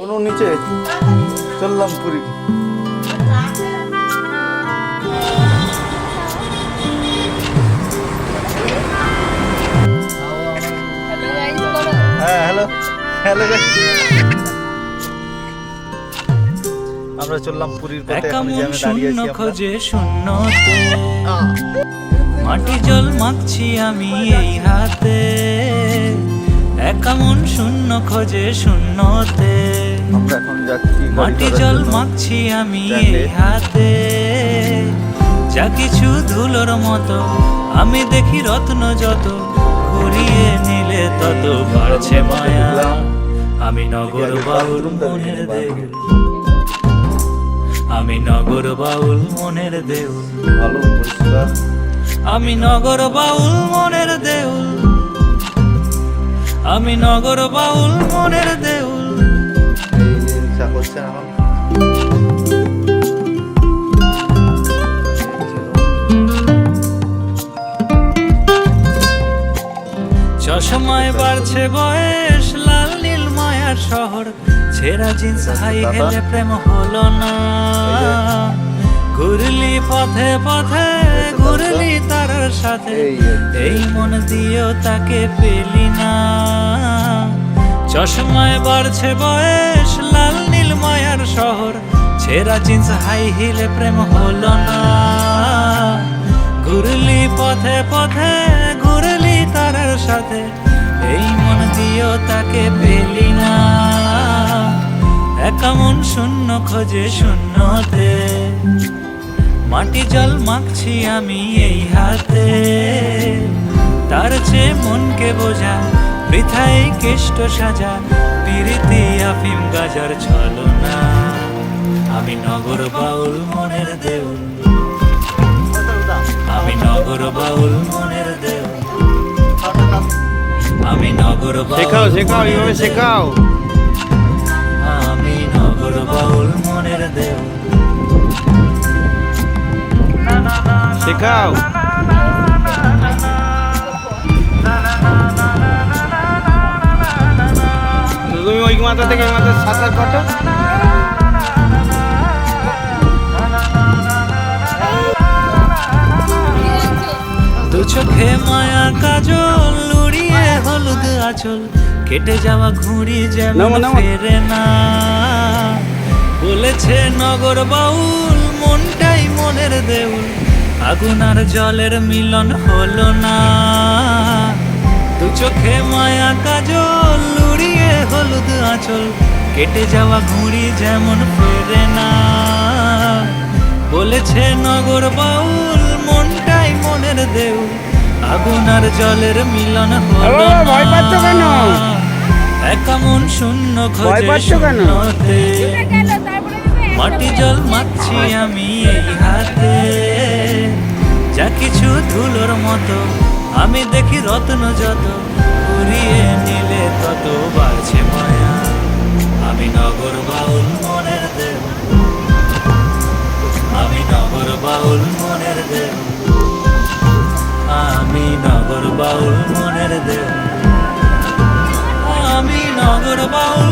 অনু নিচে চললাম পুরী। হ্যাঁ হ্যালো হ্যালো, আমরা চললাম পুরীর পথে। এখন যে আমি দাঁড়িয়ে আছি খোঁজে শূন্যতে মাটি জল মাখছি আমি এই হাতে, একা মন শূন্য খোঁজে শূন্যতে আমরা এখন যাচ্ছি মাটি জল মাখছি আমি এই হাতে, যা কিছু ধুলোর মতো আমি দেখি রত্ন যত ঘুরিয়ে নিলে তত বাড়ছে মায়া। আমি নগর বাউল মনের দেউল, আমি নগর বাউল মনের দেউল, ভালো পরিষ্কার। আমি নগর বাউল মনের দেউল, আমি নগর বাউল মনের দেউল। এই যে রিক্সা করছে এখন। চশমায় বাড়ছে বয়স, লাল নীল মায়ার শহর, ছেঁড়া জিন্স হাই হেলে প্রেম হলো না। ঘুরলি পথে পথে ঘুরলি তার সাথে, এই মন দিয়েও তাকে পেলি না। চশমায় বাড়ছে বয়স, লাল নীল মায়ার শহর, ছেঁড়া জিন্স হাই হিলে প্রেম হলো না। ঘুরলি পথে পথে ঘুরলি তার সাথে, এই মন দিয়েও তাকে পেলি না। একা মন শূন্য খোঁজে শূন্যতে, মাটি জল মাখছি আমি এই হাতে, তার চেয়ে মনকে বোঝা বৃথাই কেষ্ট সাজা, পিরিতি আফিম গাজার ছলনা। আমি নগর বাউল মনের দেউল, আমি নগর বাউল মনের দেউল, আমি নগর শেখাও শেখাও এইভাবে শেখাও। আমি নগর বাউল মনের দেউল, শেখাও। তুমি ওই মাথা থেকে ওই মাথা সাঁতার কাটো। দু চোখে মায়া কাজল, উড়িয়ে হলুদ আঁচল, কেটে যাওয়া ঘুড়ি যেমন ফেরে না। বলেছে নগর বাউল মনটাই মনের দেউল, আগুন আর জলের মিলন হলো না। দু চোখে মায়া কাজল, উড়িয়ে হলুদ আঁচল, কেটে যাওয়া ঘুড়ি যেমন ফেরে না। বলেছে নগর বাউল মনটাই মনের দেউল, আগুন আর জলের মিলন হলো না। ভয় পাচ্ছ কেন? একা মন শূন্য খোঁজে শূন্যতে, মাটি জল মাখছি আমি এই হাতে, যা কিছু ধুলোর মতো আমি দেখি রত্ন যত ঘুরিয়ে নিলে তত বাড়ছে মায়া। আমি নগর বাউল মনের দেউল, আমি নগর বাউল মনের দেউল, আমি নগর বাউল মনের দেউল, আমি নগর বাউল।